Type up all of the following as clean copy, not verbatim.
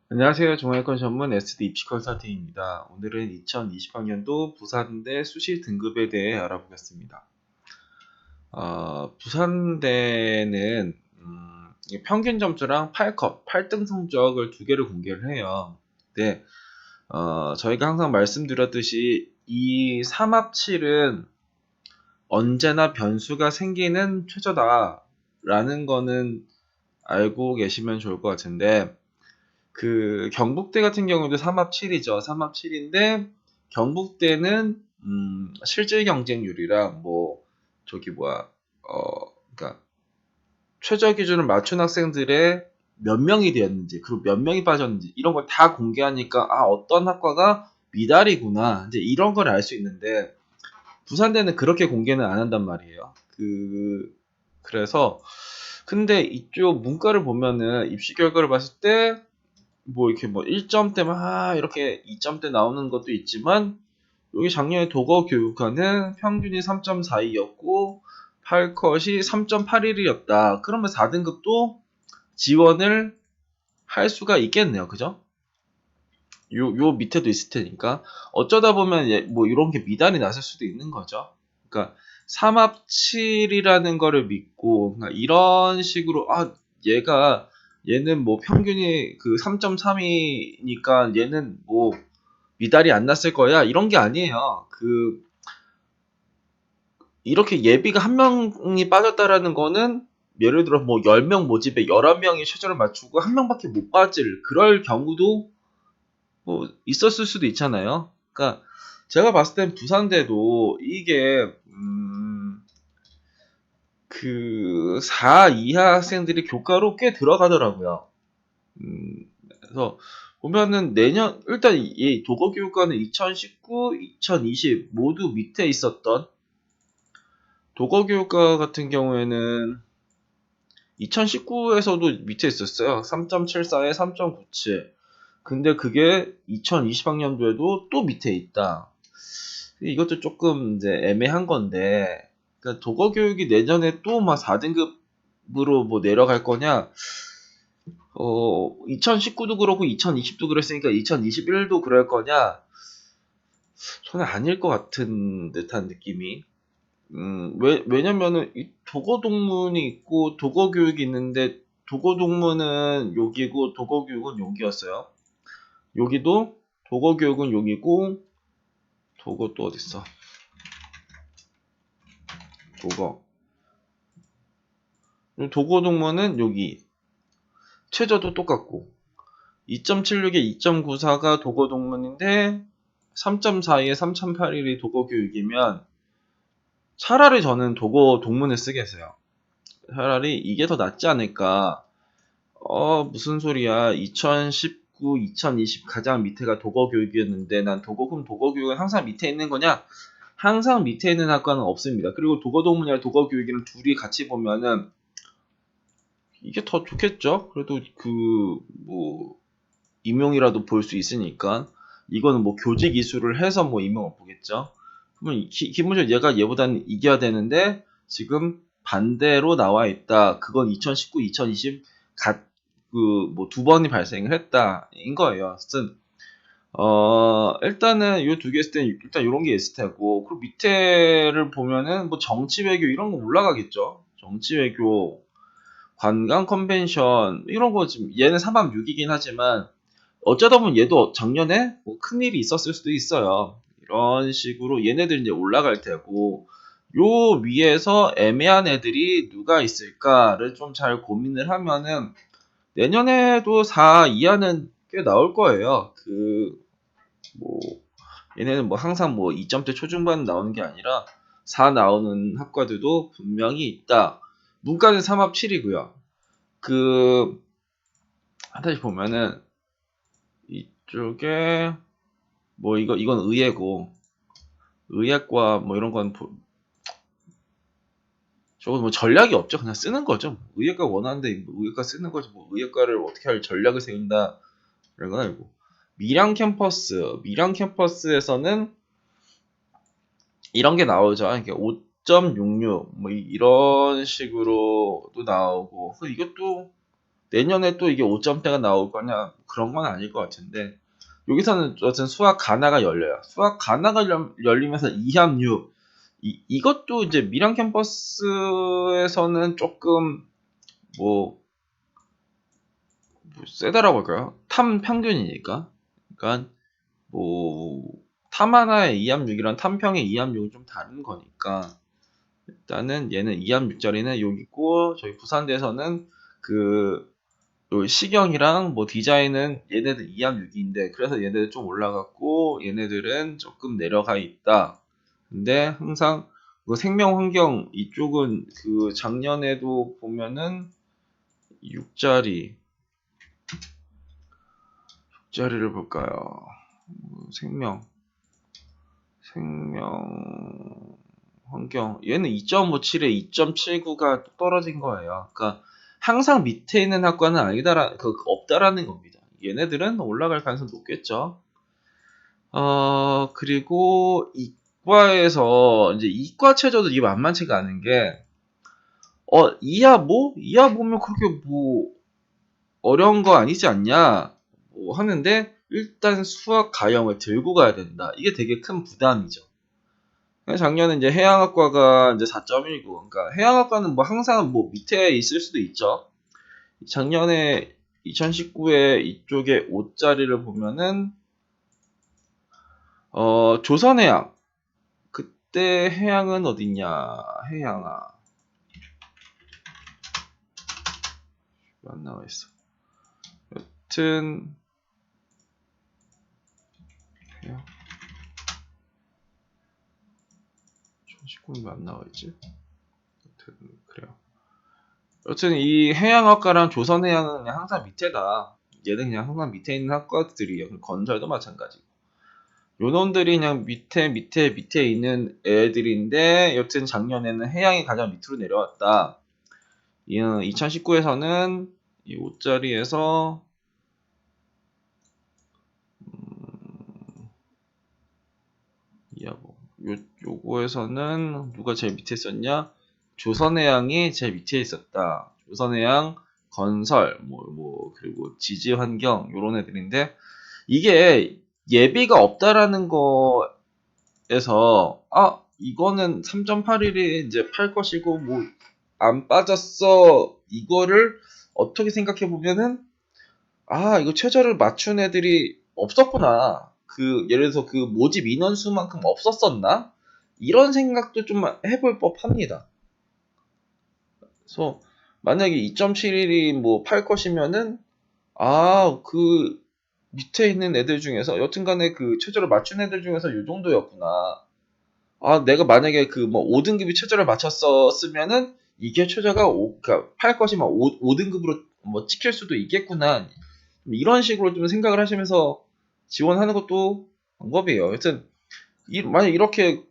안녕하세요. 종합권 전문 SD 입시 컨설팅입니다. 오늘은 2020학년도 부산대 수시 등급에 대해 알아보겠습니다. 부산대는 평균 점수랑 8컷, 8등 성적을 두 개를 공개를 해요. 근데 저희가 항상 말씀드렸듯이 이 3합7은 언제나 변수가 생기는 최저다라는 거는 알고 계시면 좋을 것 같은데, 그 경북대 같은 경우도 3합7이죠. 3합7인데 경북대는 실질 경쟁률이랑 뭐 저기 뭐야 그러니까 최저 기준을 맞춘 학생들의 몇 명이 되었는지 그리고 몇 명이 빠졌는지 이런 걸 다 공개하니까 어떤 학과가 미달이구나 이제 이런 걸 알 수 있는데, 부산대는 그렇게 공개는 안 한단 말이에요. 그래서 근데 이쪽 문과를 보면은 입시 결과를 봤을 때 뭐 이렇게 뭐 1점대 막 이렇게 2점대 나오는 것도 있지만, 여기 작년에 도거교육과는 평균이 3.42였고 8컷이 3.81이었다. 그러면 4등급도 지원을 할 수가 있겠네요. 그죠? 요 밑에도 있을 테니까 어쩌다 보면 뭐 이런 게 미달이 났을 수도 있는 거죠. 그러니까 3합7이라는 거를 믿고 그러니까 이런 식으로 얘는 뭐 평균이 그 3.3이니까 얘는 뭐 미달이 안 났을 거야 이런 게 아니에요. 이렇게 예비가 한 명이 빠졌다라는 거는 예를 들어 뭐 10명 모집에 11명이 최저를 맞추고 한 명밖에 못 빠질 그럴 경우도 뭐 있었을 수도 있잖아요. 그러니까 제가 봤을 땐 부산대도 이게 그 4 이하 학생들이 교과로 꽤 들어가더라고요. 그래서 보면은 내년 일단 이 도거교육과는 2019, 2020 모두 밑에 있었던, 도거교육과 같은 경우에는 2019에서도 밑에 있었어요. 3.74에 3.97. 근데 그게 2020학년도에도 또 밑에 있다. 이것도 조금 이제 애매한 건데, 그러니까 도거 교육이 내년에 또 막 4등급으로 뭐 내려갈 거냐? 2019도 그렇고 2020도 그랬으니까 2021도 그럴 거냐? 저는 아닐 것 같은 듯한 느낌이. 왜냐면은 이 도거 동문이 있고 도거 교육이 있는데, 도거 동문은 여기고 도거 교육은 여기였어요. 여기도 도거 교육은 여기고, 도거 또 어딨어? 도거. 도거 동문은 여기. 최저도 똑같고. 2.76에 2.94가 도거 동문인데 3.42에 3.81이 도거 교육이면 차라리 저는 도거 동문을 쓰겠어요. 차라리 이게 더 낫지 않을까. 무슨 소리야. 2019, 2020 가장 밑에가 도거 교육이었는데 그럼 도거 교육은 항상 밑에 있는 거냐? 항상 밑에 있는 학과는 없습니다. 그리고 도거 동문이랑 도거 교육이랑 둘이 같이 보면은 이게 더 좋겠죠? 그래도 뭐, 임용이라도 볼 수 있으니까. 이거는 뭐 교직 이수를 해서 뭐 임용을 보겠죠? 그러면 기본적으로 얘가 얘보다는 이겨야 되는데, 지금 반대로 나와 있다. 그건 2019, 2020 뭐 두 번이 발생을 했다. 인 거예요. 하여튼, 일단은 요 두 개 있을 때 일단 요런 게 있을 테고, 그리고 밑에를 보면은 뭐 정치 외교 이런 거 올라가겠죠? 정치 외교, 관광 컨벤션 이런 거 지금 얘는 3합 6이긴 하지만 어쩌다 보면 얘도 작년에 뭐 큰일이 있었을 수도 있어요. 이런 식으로 얘네들 이제 올라갈 테고, 요 위에서 애매한 애들이 누가 있을까를 좀 잘 고민을 하면은 내년에도 4 이하는 꽤 나올 거예요. 뭐 얘네는 뭐 항상 뭐 2점대 초중반 나오는 게 아니라 4 나오는 학과들도 분명히 있다. 문과는 3합 7이고요. 다시 보면은 이쪽에 뭐 이건 의예고, 의예과 뭐 이런 건 저건 뭐 전략이 없죠. 그냥 쓰는 거죠. 의예과 원하는데 뭐 의예과 쓰는 거지 뭐 의예과를 어떻게 할 전략을 세운다 이런 건 아니고. 미량 캠퍼스에서는 이런 게 나오죠. 이렇게 5.66 뭐 이런 식으로도 나오고, 이것도 내년에 또 이게 5점대가 나올 거냐 그런 건 아닐 것 같은데 여기서는 어쨌든 수학 가나가 열려요. 수학 가나가 열리면서 2합 6 이것도 이제 밀양 캠퍼스에서는 조금 뭐 세다라고 할까요? 탐 평균이니까. 그러니까 뭐 탐 하나의 2합 6이랑 탐평의 2합 6은 좀 다른 거니까 일단은 얘는 2합 6짜리는 여기 있고 저희 부산대에서는 그 시경이랑 뭐 디자인은 얘네들 2합 6인데 그래서 얘네들 좀 올라갔고 얘네들은 조금 내려가 있다. 근데 항상 그 생명환경 이쪽은 그 작년에도 보면은 6자리를 볼까요? 생명 환경 얘는 2.57에 2.79가 떨어진 거예요. 그러니까 항상 밑에 있는 학과는 아니다라 없다라는 겁니다. 얘네들은 올라갈 가능성이 높겠죠. 그리고 이과에서 이제 이과 최저도 이게 만만치가 않은 게 이하 보면 그렇게 뭐 어려운 거 아니지 않냐 뭐 하는데 일단 수학 가형을 들고 가야 된다. 이게 되게 큰 부담이죠. 작년에 이제 해양학과가 이제 4.19. 그러니까 해양학과는 뭐 항상 뭐 밑에 있을 수도 있죠. 작년에 2019에 이쪽에 5자리를 보면은 조선해양. 그때 해양은 어딨냐? 해양아. 안 나와 있어. 여튼 해양. 2019는 안 나와 있지? 여튼 그래요. 여튼 이 해양학과랑 조선해양은 그냥 항상 밑에다. 얘는 그냥 항상 밑에 있는 학과들이에요. 건설도 마찬가지고. 요놈들이 그냥 밑에 있는 애들인데 여튼 작년에는 해양이 가장 밑으로 내려왔다. 2019에서는 이 5자리에서 요거에서는 누가 제일 밑에 있었냐? 조선해양이 제일 밑에 있었다. 조선해양, 건설, 그리고 지지환경 요런 애들인데 이게 예비가 없다라는 거에서 이거는 3.81이 이제 팔 것이고 뭐 안 빠졌어. 이거를 어떻게 생각해 보면은 이거 최저를 맞춘 애들이 없었구나. 예를 들어서 그 모집 인원수만큼 없었었나? 이런 생각도 좀 해볼 법합니다. 그래서 만약에 2.71이 뭐 팔 것이면은 그 밑에 있는 애들 중에서 여튼간에 그 최저를 맞춘 애들 중에서 요 정도였구나. 내가 만약에 그 뭐 5등급이 최저를 맞췄었으면은 이게 최저가 그러니까 팔 것이면 5등급으로 뭐 찍힐 수도 있겠구나. 이런 식으로 좀 생각을 하시면서 지원하는 것도 방법이에요. 여튼 만약 이렇게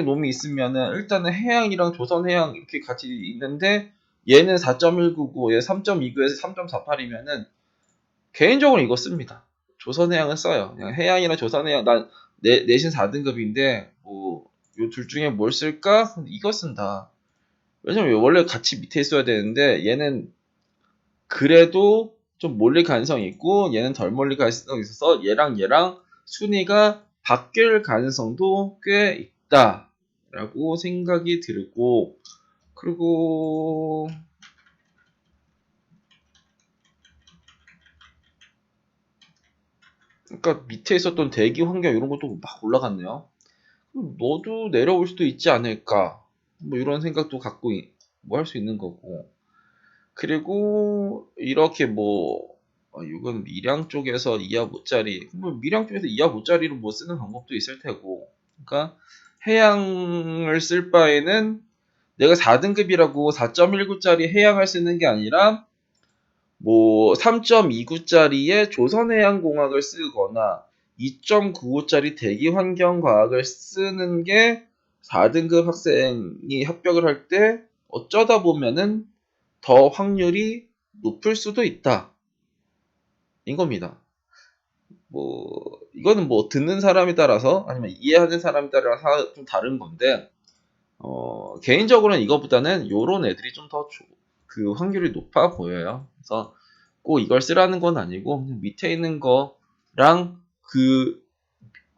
놈이 있으면은 일단은 해양이랑 조선해양 이렇게 같이 있는데 얘는 4.199, 얘 3.29에서 3.48이면은 개인적으로 이거 씁니다. 조선해양은 써요. 그냥 해양이랑 조선해양 난 내신 4등급인데 뭐 요 둘 중에 뭘 쓸까? 이거 쓴다. 왜냐면 원래 같이 밑에 있어야 되는데 얘는 그래도 좀 몰릴 가능성이 있고 얘는 덜 몰릴 가능성이 있어서 얘랑 순위가 바뀔 가능성도 꽤 있다 라고 생각이 들고 그리고 그러니까 밑에 있었던 대기 환경 이런 것도 막 올라갔네요. 너도 내려올 수도 있지 않을까 뭐 이런 생각도 갖고 뭐 할 수 있는 거고 그리고 이렇게 이건 밀양 쪽에서 2합 5짜리 뭐 밀양 쪽에서 2합 5짜리로 뭐 쓰는 방법도 있을 테고 그러니까 해양을 쓸 바에는 내가 4등급이라고 4.19짜리 해양을 쓰는 게 아니라 뭐 3.29짜리의 조선해양공학을 쓰거나 2.95짜리 대기환경과학을 쓰는 게 4등급 학생이 합격을 할 때 어쩌다 보면은 더 확률이 높을 수도 있다. 인 겁니다. 이거는 듣는 사람에 따라서 아니면 이해하는 사람에 따라서 좀 다른 건데, 개인적으로는 이거보다는 요런 애들이 좀 더 그 확률이 높아 보여요. 그래서 꼭 이걸 쓰라는 건 아니고 그냥 밑에 있는 거랑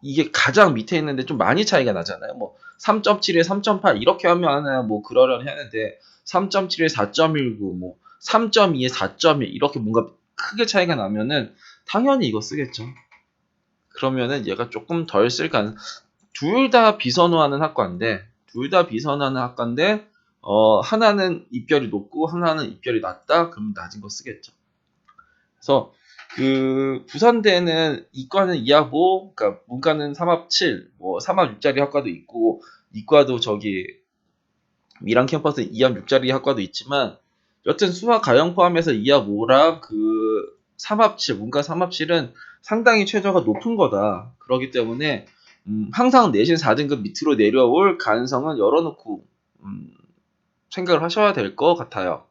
이게 가장 밑에 있는데 좀 많이 차이가 나잖아요. 뭐 3.7에 3.8 이렇게 하면 뭐 그러려니 하는데 3.7에 4.19 뭐 3.2에 4.1 이렇게 뭔가 크게 차이가 나면은 당연히 이거 쓰겠죠. 그러면은 얘가 조금 덜 쓸 가능. 둘 다 비선호하는 학과인데 하나는 입결이 높고 하나는 입결이 낮다. 그러면 낮은 거 쓰겠죠. 그래서 부산대는 이과는 2합5, 그러니까 문과는 3합 7, 뭐 3합 6짜리 학과도 있고 이과도 저기 미랑 캠퍼스는 2합 6짜리 학과도 있지만 여튼 수학 가형 포함해서 2합 5랑 3합 7, 문과 3합 7은 상당히 최저가 높은 거다. 그렇기 때문에 항상 내신 4등급 밑으로 내려올 가능성은 열어놓고 생각을 하셔야 될 것 같아요.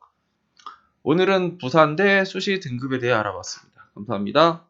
오늘은 부산대 수시 등급에 대해 알아봤습니다. 감사합니다.